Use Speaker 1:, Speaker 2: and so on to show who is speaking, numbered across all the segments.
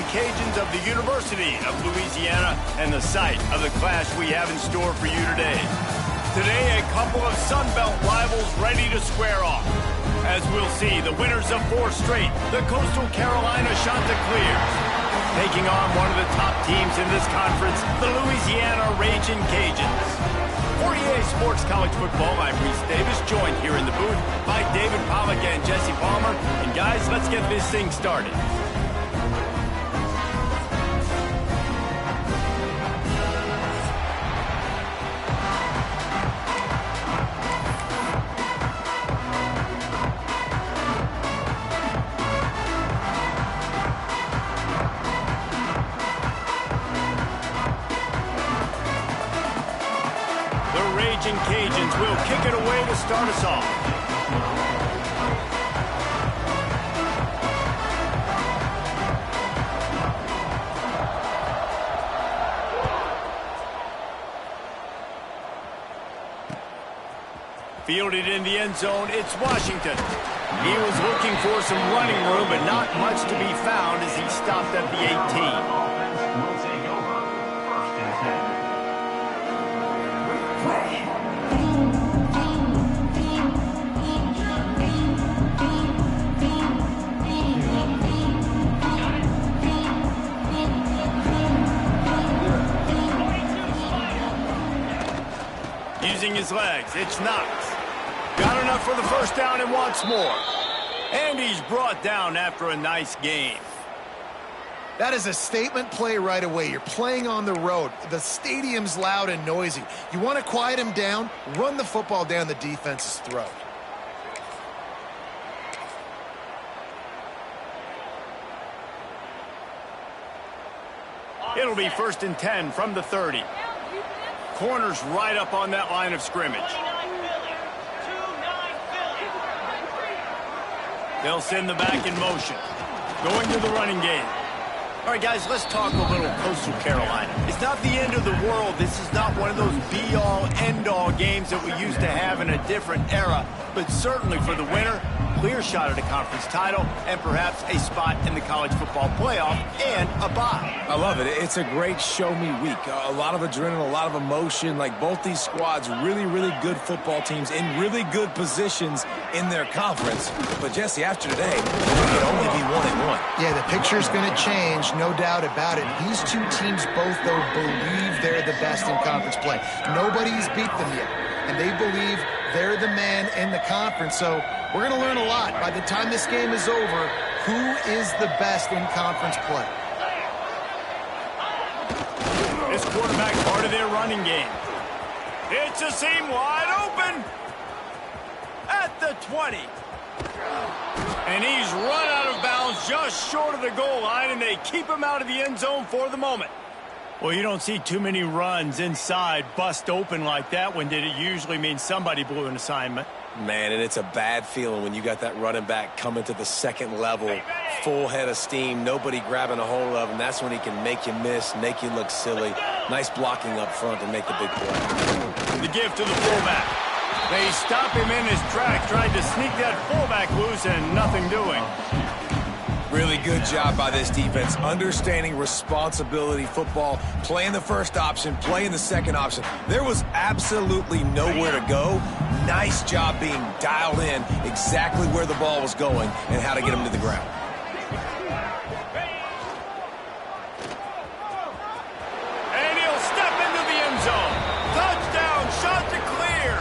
Speaker 1: Cajuns of the University of Louisiana and the site of the clash we have in store for you today. Today, a couple of Sun Belt rivals ready to square off. As we'll see, the winners of 4 straight, the Coastal Carolina Chanticleers, taking on one of the top teams in this conference, the Louisiana Ragin' Cajuns. For EA Sports College Football, I'm Reese Davis, joined here in the booth by David Pollack and Jesse Palmer. And guys, let's get this thing started. Cajuns will kick it away to start us off. Fielded in the end zone, it's Washington. He was looking for some running room, but not much to be found as he stopped at the 18. Using his legs, it's Knox. Got enough for the first down and wants more. And he's brought down after a nice game.
Speaker 2: That is a statement play right away. You're playing on the road. The stadium's loud and noisy. You want to quiet him down, run the football down the defense's throat.
Speaker 1: It'll be 1st and 10 from the 30. Corner's right up on that line of scrimmage. They'll send the back in motion. Going to the running game. All right, guys, let's talk a little Coastal Carolina. It's not the end of the world. This is not one of those be-all, end-all games that we used to have in a different era. But certainly for the winner, clear shot at a conference title and perhaps a spot in the college football playoff and a bye.
Speaker 3: I love it. It's a great show-me week. A lot of adrenaline, a lot of emotion. Like both these squads, really, really good football teams in really good positions in their conference. But, Jesse, after today, it could only be 1-1.
Speaker 2: Yeah, the picture's going to change, no doubt about it. These two teams both, though, believe they're the best in conference play. Nobody's beat them yet, and they believe they're the man in the conference. So we're going to learn a lot. By the time this game is over, who is the best in conference play?
Speaker 1: This quarterback part of their running game. It's a seam wide open at the 20. And he's run out of bounds just short of the goal line, and they keep him out of the end zone for the moment. Well, you don't see too many runs inside bust open like that one did. It usually means somebody blew an assignment.
Speaker 3: Man, and it's a bad feeling when you got that running back coming to the second level, full head of steam, nobody grabbing a hold of him. That's when he can make you miss, make you look silly. Nice blocking up front to make the big play.
Speaker 1: The give to the fullback. They stop him in his tracks, trying to sneak that fullback loose and nothing doing.
Speaker 3: Really good job by this defense, understanding responsibility football, playing the first option, playing the second option. There was absolutely nowhere to go. Nice job being dialed in exactly where the ball was going and how to get him to the ground.
Speaker 1: And he'll step into the end zone. Touchdown, Chanticleer.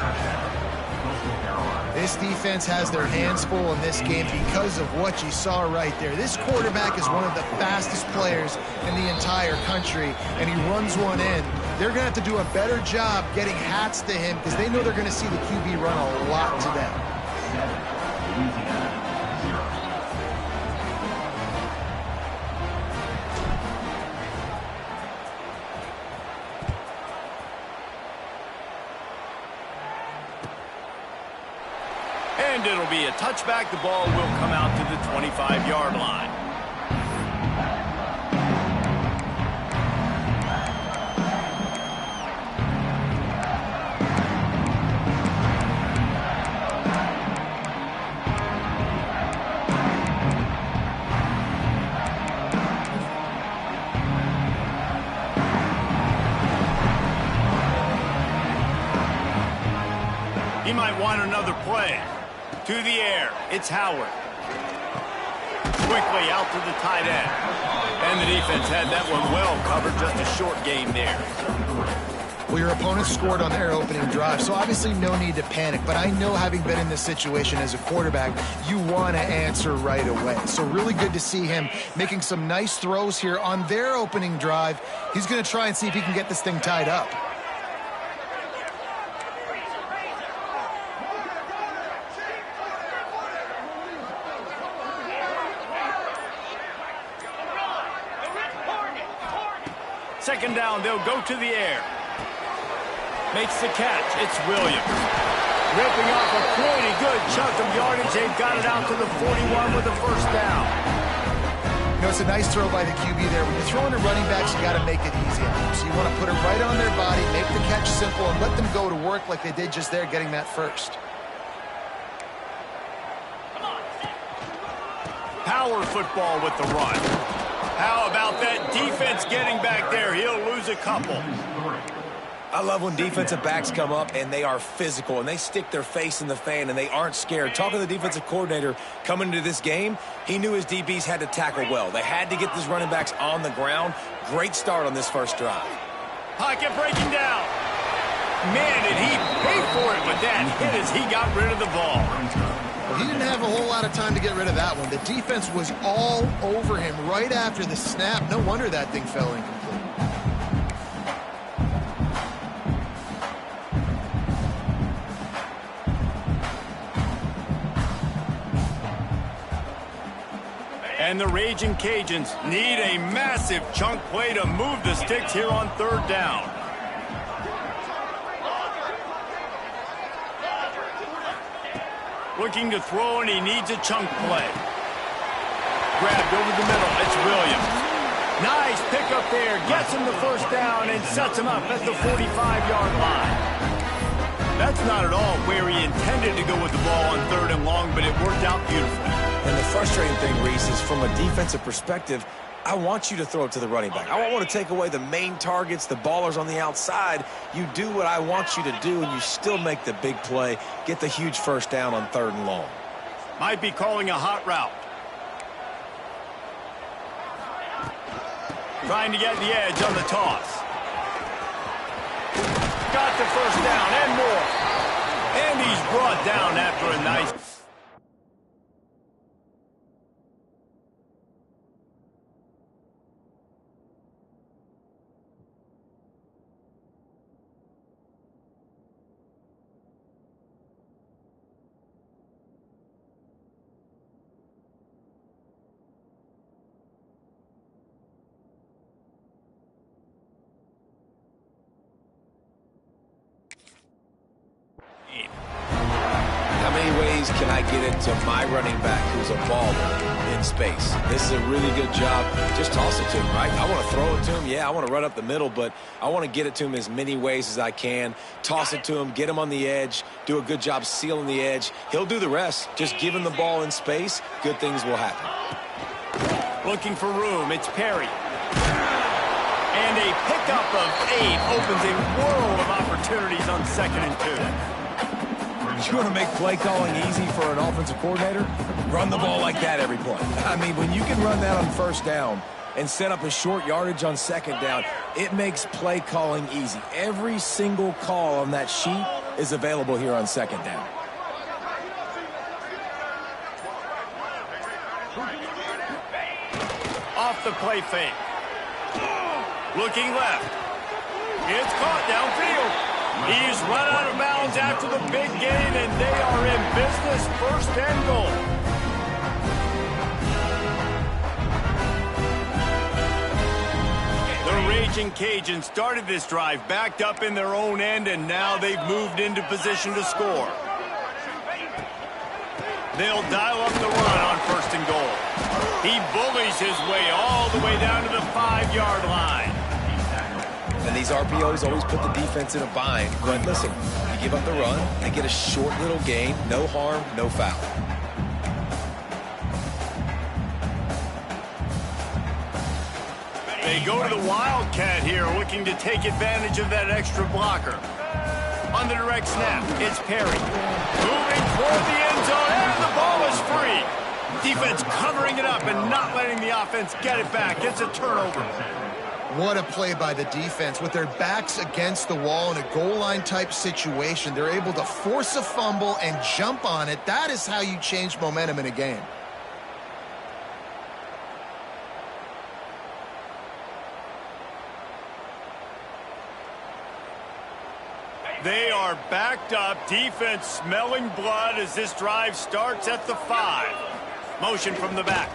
Speaker 2: This defense has their hands full in this game because of what you saw right there. This quarterback is one of the fastest players in the entire country, and he runs one in. They're going to have to do a better job getting hats to him because they know they're going to see the QB run a lot to them.
Speaker 1: And it'll be a touchback. The ball will come out to the 25-yard line. He might want another play. To the air, it's Howard. Quickly out to the tight end. And the defense had that one well covered, just a short game there.
Speaker 2: Well, your opponent scored on their opening drive, so obviously no need to panic. But I know, having been in this situation as a quarterback, you want to answer right away. So really good to see him making some nice throws here on their opening drive. He's going to try and see if he can get this thing tied up.
Speaker 1: Second down, they'll go to the air. Makes the catch. It's Williams. Ripping off a pretty good chunk of yardage. They've got it out to the 41 with a first down.
Speaker 2: You know, it's a nice throw by the QB there. When you're throwing to running backs, you got to make it easy on them. So you want to put it right on their body, make the catch simple, and let them go to work like they did just there, getting that first.
Speaker 1: Power football with the run. How about that defense getting back there? He'll lose a couple.
Speaker 3: I love when defensive backs come up and they are physical and they stick their face in the fan and they aren't scared. Talking to the defensive coordinator coming into this game, he knew his DBs had to tackle well. They had to get these running backs on the ground. Great start on this first drive.
Speaker 1: Pocket breaking down. Man, did he pay for it with that hit as he got rid of the ball.
Speaker 2: Well, he didn't have a whole lot of time to get rid of that one. The defense was all over him right after the snap. No wonder that thing fell incomplete.
Speaker 1: And the Raging Cajuns need a massive chunk play to move the sticks here on third down. Looking to throw, and he needs a chunk play. Grabbed over the middle. It's Williams. Nice pickup there. Gets him the first down and sets him up at the 45-yard line. That's not at all where he intended to go with the ball on third and long, but it worked out beautifully.
Speaker 3: And the frustrating thing, Reese, is from a defensive perspective, I want you to throw it to the running back. I don't want to take away the main targets, the ballers on the outside. You do what I want you to do, and you still make the big play, get the huge first down on third and long.
Speaker 1: Might be calling a hot route. Trying to get the edge on the toss. Got the first down and more. And he's brought down after a nice...
Speaker 3: How many ways can I get it to my running back who's a baller in space? This is a really good job. Just toss it to him, right? I want to throw it to him. Yeah, I want to run up the middle, but I want to get it to him as many ways as I can. Toss it to him, get him on the edge, do a good job sealing the edge. He'll do the rest. Just give him the ball in space. Good things will happen.
Speaker 1: Looking for room. It's Perry. And a pickup of 8 opens a world of opportunities on 2nd and 2.
Speaker 3: You want to make play calling easy for an offensive coordinator? Run the ball like that every play. I mean, when you can run that on first down and set up a short yardage on second down, it makes play calling easy. Every single call on that sheet is available here on second down.
Speaker 1: Off the play fake. Looking left. It's caught downfield. He's run out of bounds after the big gain, and they are in business, 1st and goal. The Raging Cajuns started this drive backed up in their own end, and now they've moved into position to score. They'll dial up the run on 1st and goal. He bullies his way all the way down to the 5-yard line.
Speaker 3: And these RPOs always put the defense in a bind. But listen, you give up the run, they get a short little gain, no harm, no foul.
Speaker 1: They go to the Wildcat here, looking to take advantage of that extra blocker. On the direct snap, it's Perry. Moving toward the end zone, and the ball is free. Defense covering it up and not letting the offense get it back. It's a turnover.
Speaker 2: What a play by the defense. With their backs against the wall in a goal line type situation, they're able to force a fumble and jump on it. That is how you change momentum in a game.
Speaker 1: They are backed up. Defense smelling blood as this drive starts at the 5. Motion from the back.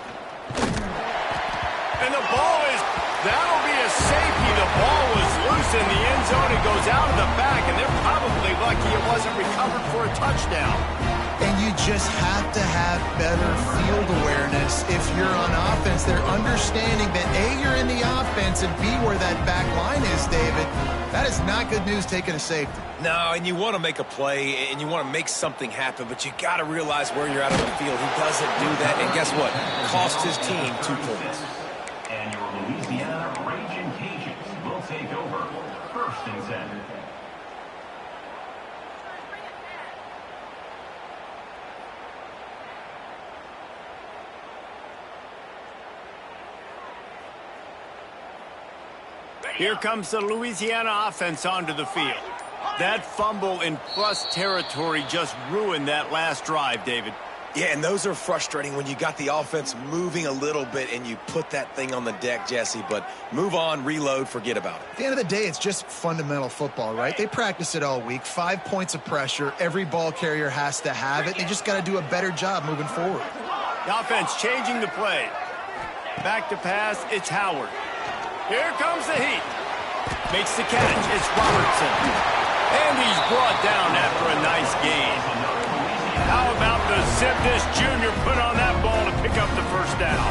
Speaker 1: And the ball is, that'll be a safety. The ball was loose in the end zone. It goes out of the back, and they're probably lucky it wasn't recovered for a touchdown.
Speaker 2: And you just have to have better field awareness if you're on offense. They're understanding that A, you're in the offense, and B, where that back line is, David. That is not good news taking a safety.
Speaker 3: No, and you want to make a play, and you want to make something happen, but you got to realize where you're out on the field. He doesn't do that, and guess what? Cost his team 2 points.
Speaker 4: And your Louisiana Raging Cajuns will take over 1st and 10.
Speaker 1: Here comes the Louisiana offense onto the field. That fumble in plus territory just ruined that last drive, David.
Speaker 3: Yeah, and those are frustrating when you got the offense moving a little bit and you put that thing on the deck, Jesse. But move on, reload, forget about it.
Speaker 2: At the end of the day, it's just fundamental football, right? They practice it all week. 5 points of pressure. Every ball carrier has to have it. They just got to do a better job moving forward.
Speaker 1: The offense changing the play. Back to pass, it's Howard. Here comes the heat. Makes the catch. It's Robertson. And he's brought down after a nice gain. How about the Zipnis Jr. put on that ball to pick up the first down?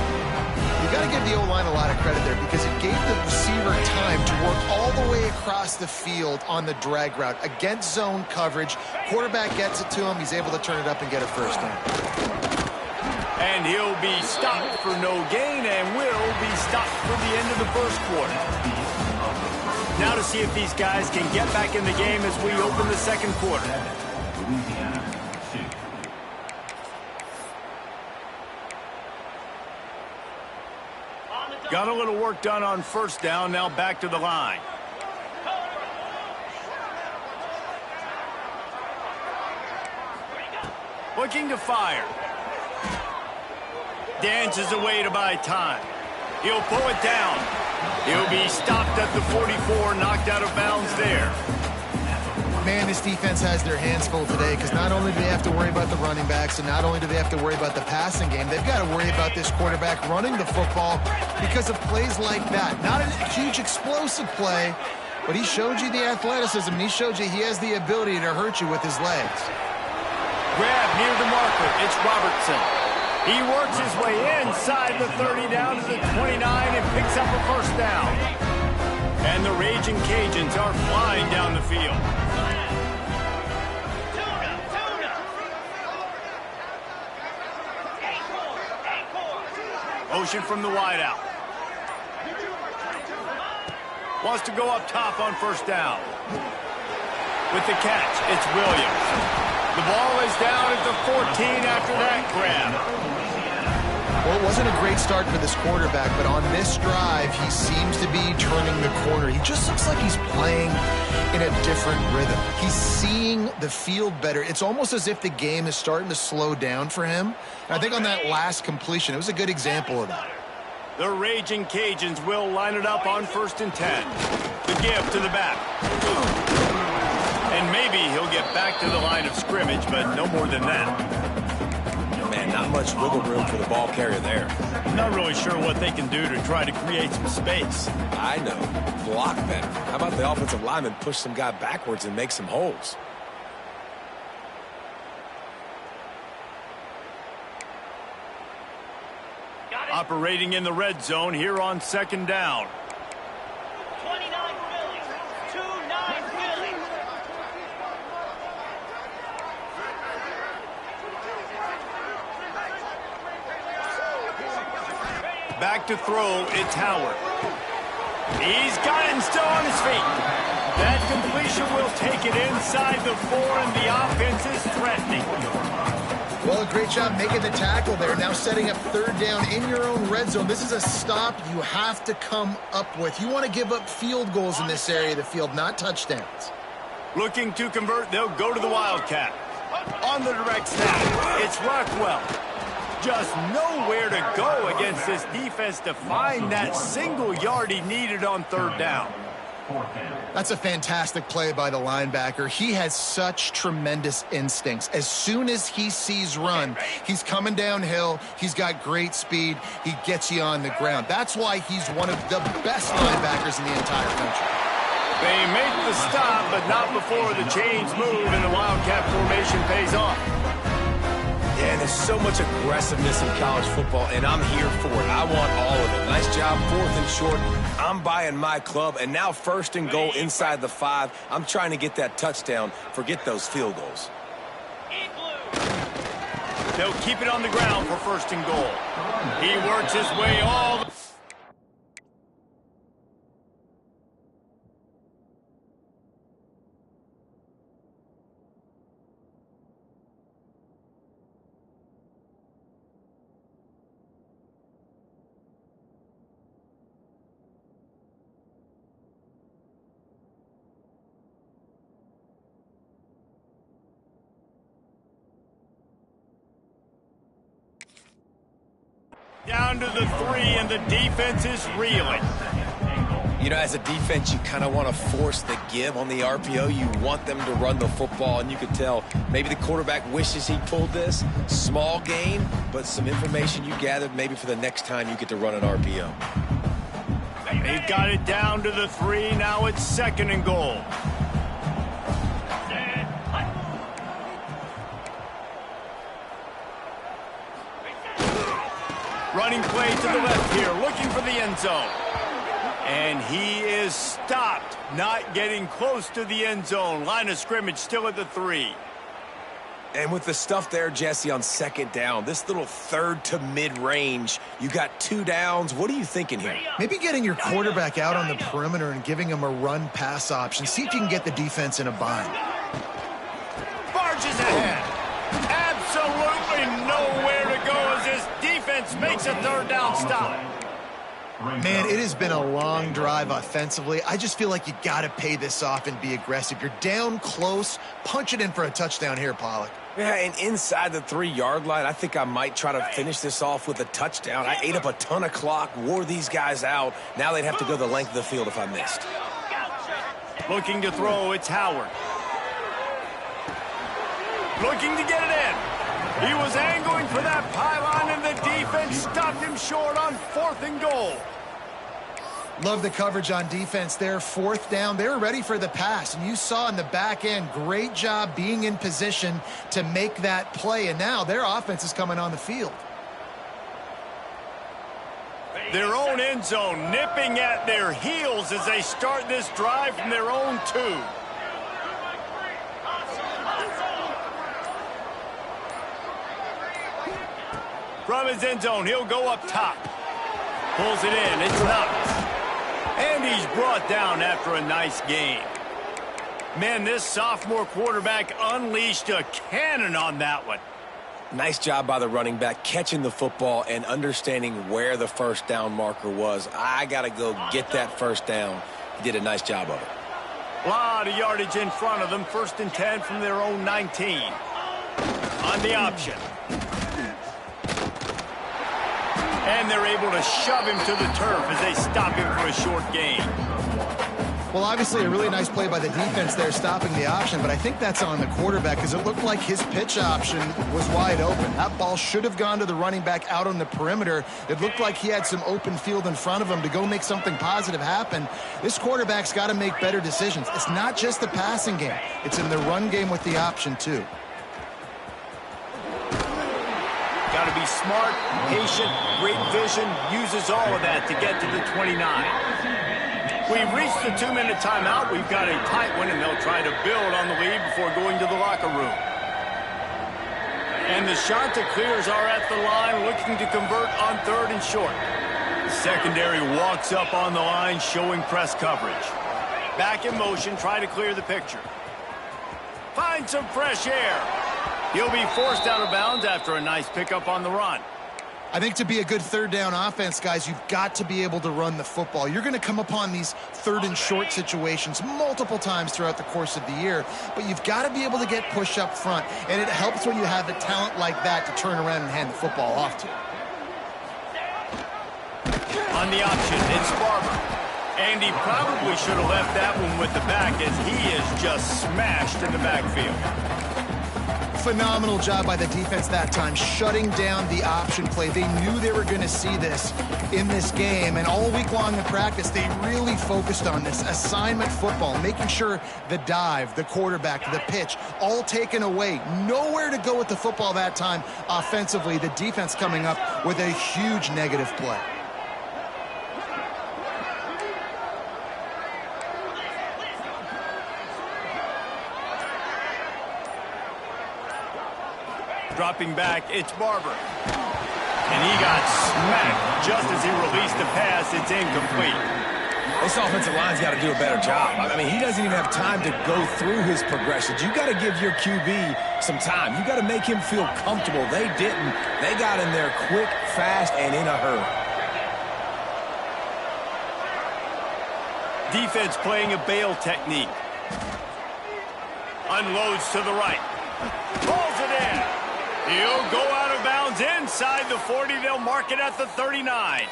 Speaker 2: You got to give the O-line a lot of credit there because it gave the receiver time to work all the way across the field on the drag route against zone coverage. Quarterback gets it to him. He's able to turn it up and get a first down.
Speaker 1: And he'll be stopped for no gain and will be stopped for the end of the first quarter. Now to see if these guys can get back in the game as we open the second quarter. Got a little work done on first down, now back to the line. Looking to fire. Dances away to buy time. He'll pull it down. He'll be stopped at the 44, knocked out of bounds there.
Speaker 2: Man, this defense has their hands full today because not only do they have to worry about the running backs and not only do they have to worry about the passing game, they've got to worry about this quarterback running the football because of plays like that. Not a huge explosive play, but he showed you the athleticism, and he showed you he has the ability to hurt you with his legs.
Speaker 1: Grab near the marker. It's Robertson. He works his way inside the 30 down to the 29 and picks up a first down. And the Raging Cajuns are flying down the field. Motion from the wideout. Wants to go up top on first down. With the catch, it's Williams. The ball is down at the 14 after that grab.
Speaker 2: Well, it wasn't a great start for this quarterback, but on this drive, he seems to be turning the corner. He just looks like he's playing in a different rhythm. He's seeing the field better. It's almost as if the game is starting to slow down for him. And I think on that last completion, it was a good example of that.
Speaker 1: The Raging Cajuns will line it up on 1st and 10. The give to the back. And maybe he'll get back to the line of scrimmage, but no more than that.
Speaker 3: Man, not much wiggle room for the ball carrier there.
Speaker 1: Not really sure what they can do to try to create some space.
Speaker 3: I know. Block better. How about the offensive lineman push some guy backwards and make some holes?
Speaker 1: Operating in the red zone here on 2nd down.
Speaker 5: 29 Philly. 2-9 Philly.
Speaker 1: Back to throw, it's Howard. He's got it and still on his feet. That completion will take it inside the 4, and the offense is threatening.
Speaker 2: Well, great job making the tackle there. Now setting up third down in your own red zone. This is a stop you have to come up with. You want to give up field goals in this area of the field, not touchdowns.
Speaker 1: Looking to convert, they'll go to the Wildcat. On the direct snap, it's Rockwell. Just nowhere to go against this defense to find that single yard he needed on third down.
Speaker 2: That's a fantastic play by the linebacker. He has such tremendous instincts. As soon as he sees run, he's coming downhill. He's got great speed. He gets you on the ground. That's why he's one of the best linebackers in the entire country.
Speaker 1: They make the stop, but not before the chains move and the Wildcat formation pays off.
Speaker 3: Yeah, there's so much aggressiveness in college football, and I'm here for it. I want all of it. Nice job, 4th and short. I'm buying my club, and now 1st and goal inside the 5. I'm trying to get that touchdown. Forget those field goals.
Speaker 1: They'll keep it on the ground for 1st and goal. He works his way all the... Down to the 3, and the defense is reeling.
Speaker 3: You know, as a defense, you kind of want to force the give on the RPO. You want them to run the football, and you can tell maybe the quarterback wishes he pulled this. Small gain, but some information you gathered maybe for the next time you get to run an RPO.
Speaker 1: They got it down to the 3. Now it's 2nd and goal. Running play to the left here, looking for the end zone. And he is stopped, not getting close to the end zone. Line of scrimmage still at the 3.
Speaker 3: And with the stuff there, Jesse, on 2nd down, this little 3rd to mid-range, you got 2 downs. What are you thinking here?
Speaker 2: Maybe getting your quarterback out on the perimeter and giving him a run-pass option. See if you can get the defense in a bind.
Speaker 1: Barges ahead. Absolutely nowhere to go as this defense makes a 3rd down stop.
Speaker 2: Man, it has been a long drive offensively. I just feel like you got to pay this off and be aggressive. You're down close. Punch it in for a touchdown here, Pollock.
Speaker 3: Yeah, and inside the 3-yard line, I think I might try to finish this off with a touchdown. I ate up a ton of clock, wore these guys out. Now they'd have to go the length of the field if I missed.
Speaker 1: Looking to throw, it's Howard. Looking to get it in. He was angling for that pylon, and the defense stopped him short on 4th and goal.
Speaker 2: Love the coverage on defense there. 4th down. They were ready for the pass, and you saw in the back end, great job being in position to make that play, and now their offense is coming on the field.
Speaker 1: Their own end zone nipping at their heels as they start this drive from their own 2. From his end zone, he'll go up top. Pulls it in, it's knocked. And he's brought down after a nice gain. Man, this sophomore quarterback unleashed a cannon on that one.
Speaker 3: Nice job by the running back, catching the football and understanding where the 1st down marker was. I got to go get that 1st down. He did a nice job of it.
Speaker 1: A lot of yardage in front of them. 1st and 10 from their own 19. On the option. And they're able to shove him to the turf as they stop him for a short gain.
Speaker 2: Well, obviously a really nice play by the defense there, stopping the option, but I think that's on the quarterback because it looked like his pitch option was wide open. That ball should have gone to the running back out on the perimeter. It looked like he had some open field in front of him to go make something positive happen. This quarterback's got to make better decisions. It's not just the passing game. It's in the run game with the option, too.
Speaker 1: Got to be smart, patient, great vision, uses all of that to get to the 29. We've reached the 2-minute timeout. We've got a tight one, and they'll try to build on the lead before going to the locker room. And the Chanticleers are at the line looking to convert on 3rd and short. The secondary walks up on the line showing press coverage. Back in motion, try to clear the picture. Find some fresh air. He'll be forced out of bounds after a nice pickup on the run.
Speaker 2: I think to be a good third down offense, guys, you've got to be able to run the football. You're going to come upon these third and short situations multiple times throughout the course of the year, but you've got to be able to get push up front, and it helps when you have a talent like that to turn around and hand the football off to.
Speaker 1: On the option, it's Barber. And he probably should have left that one with the back as he is just smashed in the backfield.
Speaker 2: Phenomenal job by the defense that time, shutting down the option play. They knew they were going to see this in this game, and all week long in practice, they really focused on this assignment football, making sure the dive, the quarterback, the pitch, all taken away. Nowhere to go with the football that time offensively. The defense coming up with a huge negative play.
Speaker 1: Dropping back, it's Barber. And he got smacked just as he released the pass. It's incomplete.
Speaker 3: This offensive line's got to do a better job. I mean, he doesn't even have time to go through his progressions. You got to give your QB some time. You got to make him feel comfortable. They didn't. They got in there quick, fast, and in a hurry.
Speaker 1: Defense playing a bail technique. Unloads to the right. Pulls it in. He'll go out of bounds inside the 40. They'll mark it at the 39.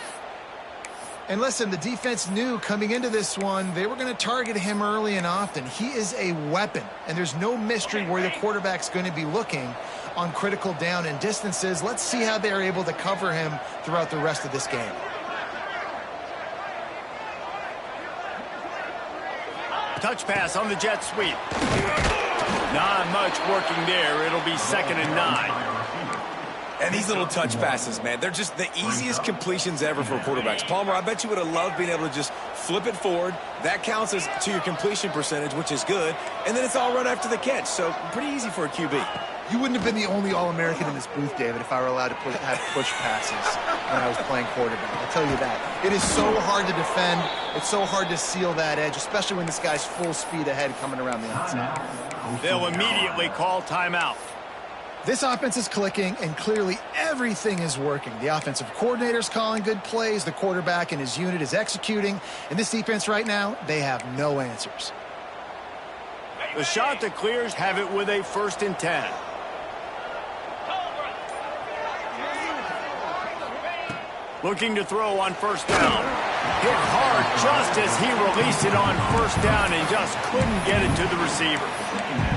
Speaker 2: And listen, the defense knew coming into this one, they were going to target him early and often. He is a weapon, and there's no mystery where the quarterback's going to be looking on critical down and distances. Let's see how they're able to cover him throughout the rest of this game.
Speaker 1: Touch pass on the jet sweep. Not much working there. It'll be 2nd and 9.
Speaker 3: And these little touch passes, man, they're just the easiest completions ever for quarterbacks. Palmer, I bet you would have loved being able to just flip it forward. That counts as to your completion percentage, which is good. And then it's all run after the catch. So pretty easy for a QB.
Speaker 2: You wouldn't have been the only All-American in this booth, David, if I were allowed to have push passes when I was playing quarterback. I'll tell you that. It is so hard to defend. It's so hard to seal that edge, especially when this guy's full speed ahead coming around the outside.
Speaker 1: They'll immediately call timeout.
Speaker 2: This offense is clicking, and clearly everything is working. The offensive coordinator's calling good plays. The quarterback and his unit is executing. And this defense right now, they have no answers.
Speaker 1: The shot that clears have it with a 1st and 10. Looking to throw on 1st down. Hit hard just as he released it on 1st down and just couldn't get it to the receiver.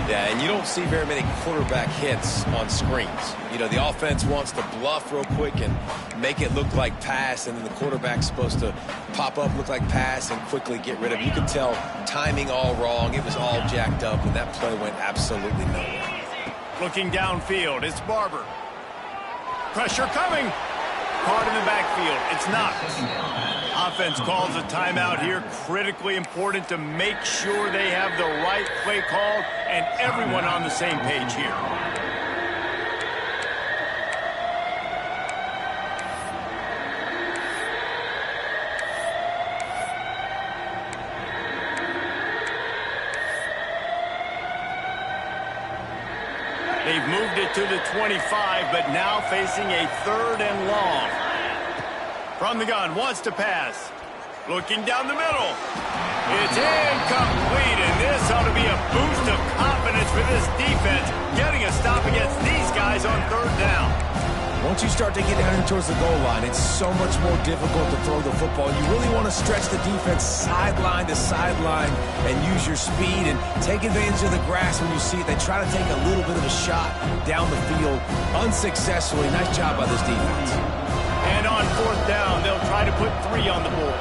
Speaker 3: Yeah, and you don't see very many quarterback hits on screens. You know, the offense wants to bluff real quick and make it look like pass, and then the quarterback's supposed to pop up, look like pass, and quickly get rid of it. You can tell timing all wrong. It was all jacked up, and that play went absolutely nowhere.
Speaker 1: Looking downfield, it's Barber. Pressure coming. Caught in the backfield. It's not. Offense calls a timeout here. Critically important to make sure they have the right play called and everyone on the same page here. They've moved it to the 25, but now facing a 3rd and long. From the gun, wants to pass. Looking down the middle. It's incomplete, and this ought to be a boost of confidence for this defense, getting a stop against these guys on 3rd down.
Speaker 3: Once you start to get down towards the goal line, it's so much more difficult to throw the football. You really want to stretch the defense sideline to sideline and use your speed and take advantage of the grass when you see it. They try to take a little bit of a shot down the field unsuccessfully. Nice job by this defense.
Speaker 1: And on 4th down, they'll try to put 3 on the board.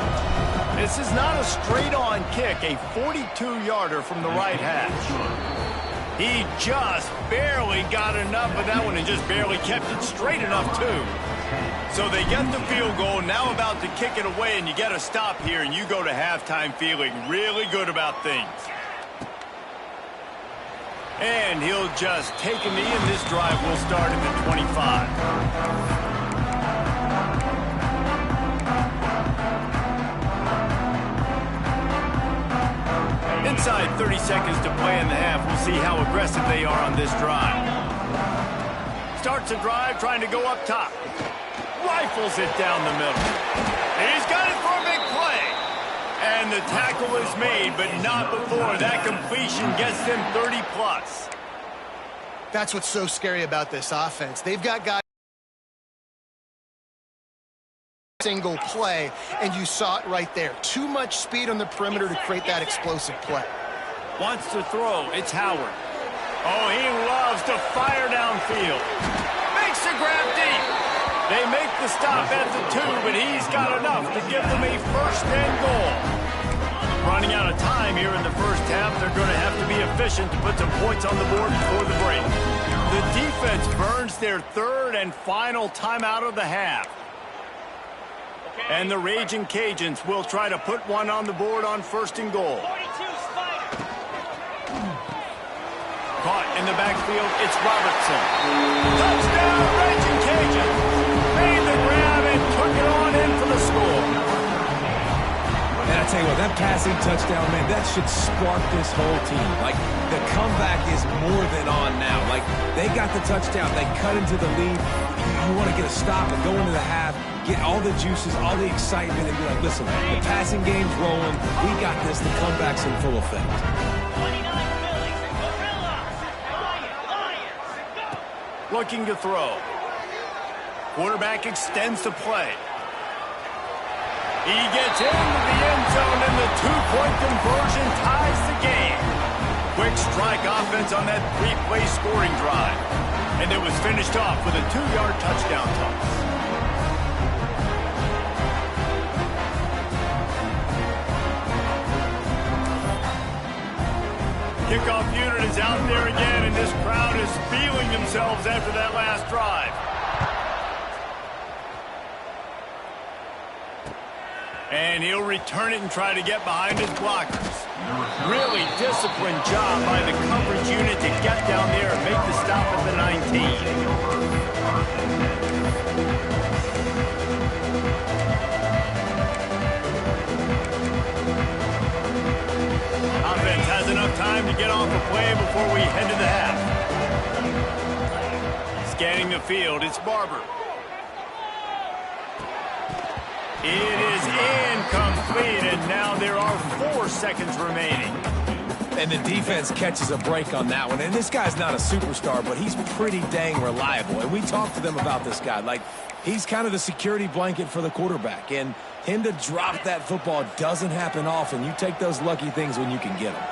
Speaker 1: This is not a straight-on kick, a 42-yarder from the right hash. He just barely got enough of that one and just barely kept it straight enough, too. So they get the field goal, now about to kick it away, and you get a stop here, and you go to halftime feeling really good about things. And he'll just take a knee, and this drive will start at the 25. Inside 30 seconds to play in the half. We'll see how aggressive they are on this drive. Starts a drive trying to go up top. Rifles it down the middle. He's got it for a big play. And the tackle is made, but not before that completion gets them 30-plus.
Speaker 2: That's what's so scary about this offense. They've got guys single play, and you saw it right there. Too much speed on the perimeter to create that explosive play.
Speaker 1: Wants to throw. It's Howard. Oh, he loves to fire downfield. Makes a grab deep. They make the stop at the 2, but he's got enough to give them a first and goal. Running out of time here in the first half, they're going to have to be efficient to put some points on the board before the break. The defense burns their third and final timeout of the half. And the Raging Cajuns will try to put one on the board on first and goal.
Speaker 5: 42 Spider.
Speaker 1: Caught in the backfield, it's Robertson. Touchdown, Raging Cajuns! Made the grab and took it on in for the score.
Speaker 3: And I tell you what, that passing touchdown, man, that should spark this whole team. Like, the comeback is more than on now. Like, they got the touchdown. They cut into the lead. You want to get a stop and go into the half, get all the juices, all the excitement, and be like, listen, the passing game's rolling. We got this. The comeback's in full effect.
Speaker 5: 29 Phillies. Gorillas. Lions. Go.
Speaker 1: Looking to throw. Quarterback extends the play. He gets into the end zone, and the two-point conversion ties the game. Quick strike offense on that three-play scoring drive. And it was finished off with a 2-yard touchdown toss. Kickoff unit is out there again, and this crowd is feeling themselves after that last drive. And he'll return it and try to get behind his blockers. Really disciplined job by the coverage unit to get down there and make the stop at the 19. Offense has enough time to get off the play before we head to the half. Scanning the field, it's Barber. It is incomplete, and now there are 4 seconds remaining.
Speaker 3: And the defense catches a break on that one. And this guy's not a superstar, but he's pretty dang reliable. And we talked to them about this guy. Like, he's kind of the security blanket for the quarterback. And him to drop that football doesn't happen often. You take those lucky things when you can get them.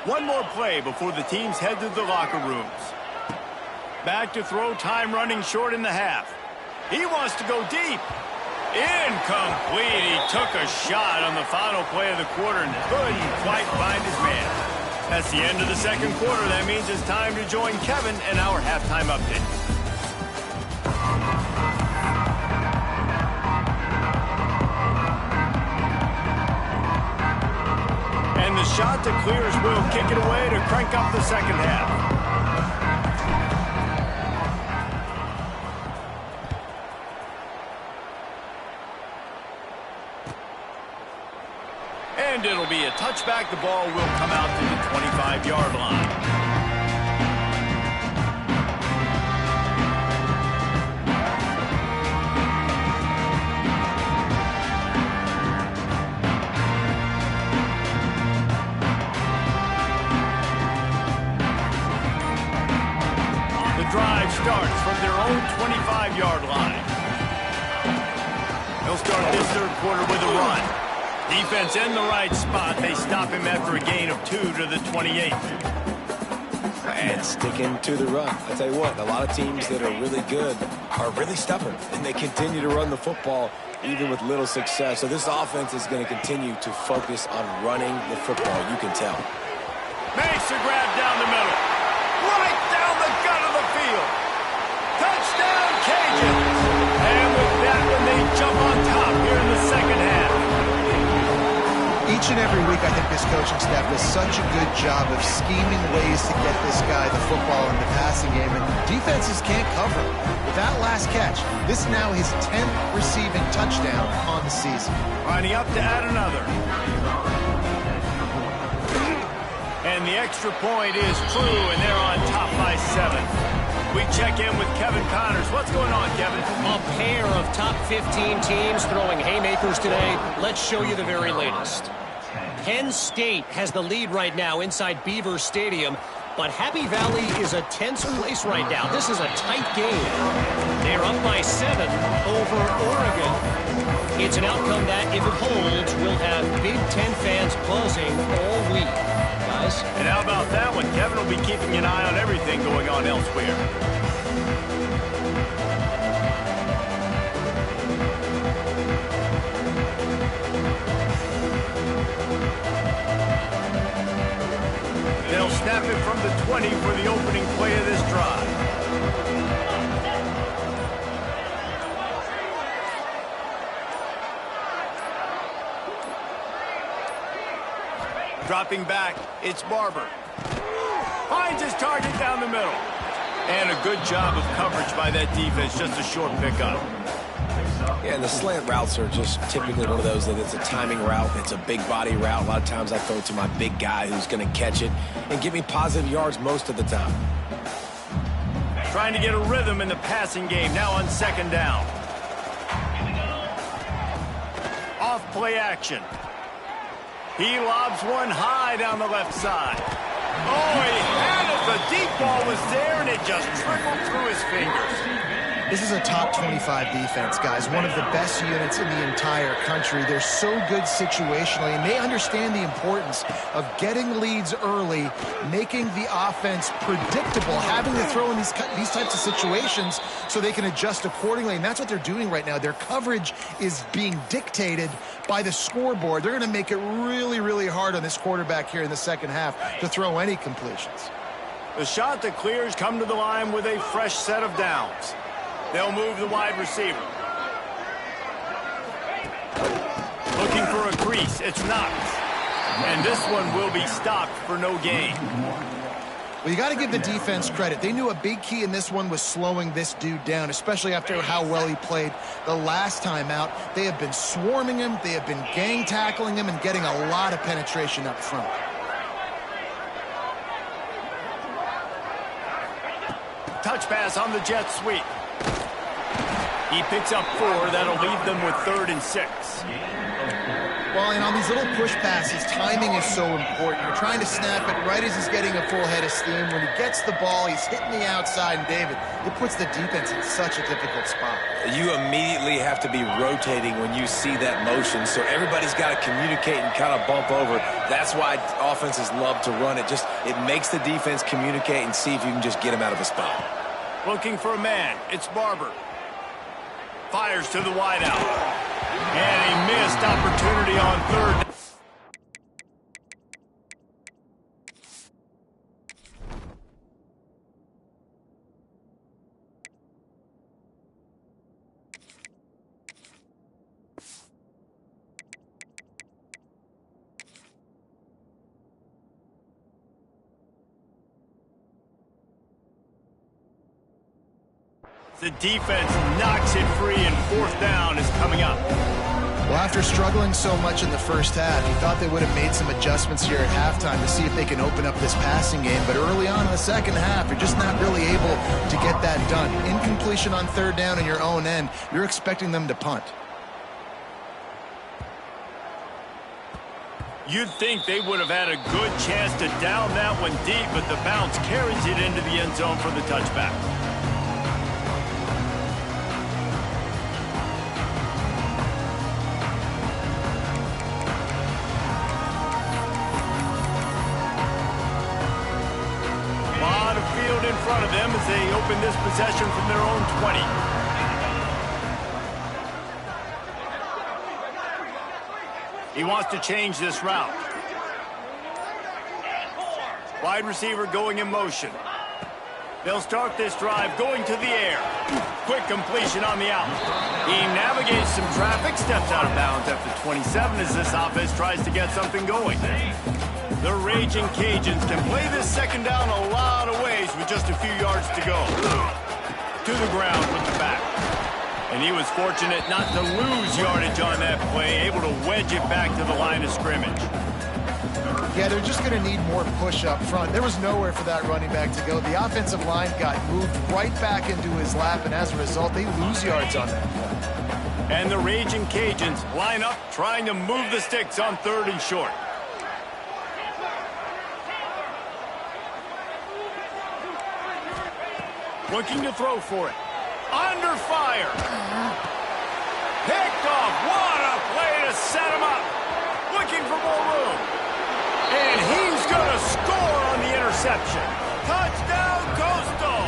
Speaker 1: One more play before the teams head to the locker rooms. Back to throw, time running short in the half. He wants to go deep. Incomplete. He took a shot on the final play of the quarter and couldn't quite find his man. That's the end of the second quarter. That means it's time to join Kevin in our halftime update. And the shot to clears will kick it away to crank up the second half. And it'll be a touchback. The ball will come out to the 25-yard line. The drive starts from their own 25-yard line. They'll start this third quarter with a run. Defense in the right spot. They stop him after a gain of 2 to the 28.
Speaker 3: And sticking to the run. I tell you what, a lot of teams that are really good are really stubborn, and they continue to run the football even with little success. So this offense is going to continue to focus on running the football. You can tell.
Speaker 1: Makes a grab down the middle. Right down the gut of the field. Touchdown, Cajuns. And with that one, they jump on top here in the second half.
Speaker 2: Each and every week, I think this coaching staff does such a good job of scheming ways to get this guy the football in the passing game, and defenses can't cover him. With that last catch, this is now his 10th receiving touchdown on the season.
Speaker 1: Lining up to add another. And the extra point is true, and they're on top by 7. We check in with Kevin Connors. What's going on, Kevin?
Speaker 6: A pair of top 15 teams throwing haymakers today. Let's show you the very latest. Penn State has the lead right now inside Beaver Stadium, but Happy Valley is a tense place right now. This is a tight game. They're up by 7 over Oregon. It's an outcome that, if it holds, will have Big Ten fans buzzing all week. Guys?
Speaker 1: And how about that one? Kevin will be keeping an eye on everything going on elsewhere. They'll snap it from the 20 for the opening play of this drive. Dropping back, it's Barber. Finds his target down the middle. And a good job of coverage by that defense, just a short pickup.
Speaker 3: Yeah, and the slant routes are just typically one of those that it's a timing route. It's a big body route. A lot of times I throw it to my big guy who's going to catch it and give me positive yards most of the time.
Speaker 1: Trying to get a rhythm in the passing game, now on 2nd down. Off play action. He lobs one high down the left side. Oh, he had it. The deep ball was there, and it just trickled through his fingers.
Speaker 2: This is a top 25 defense, guys. One of the best units in the entire country. They're so good situationally, and they understand the importance of getting leads early, making the offense predictable, having to throw in these types of situations so they can adjust accordingly. And that's what they're doing right now. Their coverage is being dictated by the scoreboard. They're going to make it really, really hard on this quarterback here in the second half to throw any completions.
Speaker 1: The shot that clears come to the line with a fresh set of downs. They'll move the wide receiver. Looking for a crease. It's Knox. And this one will be stopped for no gain.
Speaker 2: Well, you got to give the defense credit. They knew a big key in this one was slowing this dude down, especially after how well he played the last time out. They have been swarming him. They have been gang tackling him and getting a lot of penetration up front.
Speaker 1: Touch pass on the jet sweep. He picks up 4. That'll leave them with 3rd and 6.
Speaker 2: Well, and on these little push passes, timing is so important. You're trying to snap it right as he's getting a full head of steam. When he gets the ball, he's hitting the outside, and David, it puts the defense in such a difficult spot.
Speaker 3: You immediately have to be rotating when you see that motion, so everybody's got to communicate and kind of bump over. That's why offenses love to run it. It makes the defense communicate and see if you can just get him out of a spot.
Speaker 1: Looking for a man. It's Barber. Fires to the wideout. And a missed opportunity on 3rd. The defense knocks it free, and 4th down is coming up.
Speaker 2: Well, after struggling so much in the first half, you thought they would have made some adjustments here at halftime to see if they can open up this passing game. But early on in the second half, you're just not really able to get that done. Incompletion on 3rd down in your own end, you're expecting them to punt.
Speaker 1: You'd think they would have had a good chance to down that one deep, but the bounce carries it into the end zone for the touchback. In front of them as they open this possession from their own 20. He wants to change this route. Wide receiver going in motion. They'll start this drive going to the air. Quick completion on the out. He navigates some traffic, steps out of bounds after 27 as this offense tries to get something going. The Raging Cajuns can play this 2nd down a lot of ways with just a few yards to go. To the ground with the back. And he was fortunate not to lose yardage on that play, able to wedge it back to the line of scrimmage.
Speaker 2: Yeah, they're just going to need more push up front. There was nowhere for that running back to go. The offensive line got moved right back into his lap, and as a result, they lose yards on that play.
Speaker 1: And the Raging Cajuns line up trying to move the sticks on 3rd and short. Looking to throw for it. Under fire. Picked off. What a play to set him up. Looking for more room. And he's going to score on the interception. Touchdown, Coastal.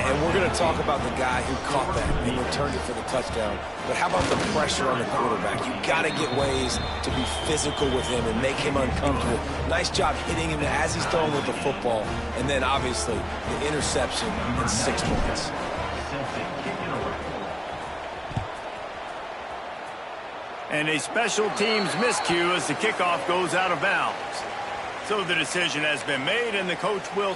Speaker 3: And we're going to talk about the guy who caught that and returned it for the touchdown. But how about the pressure on the quarterback? You got to get ways to be physical with him and make him uncomfortable. Nice job hitting him as he's throwing with the football. And then, obviously, the interception and 6 points.
Speaker 1: And a special teams miscue as the kickoff goes out of bounds. So the decision has been made, and the coach will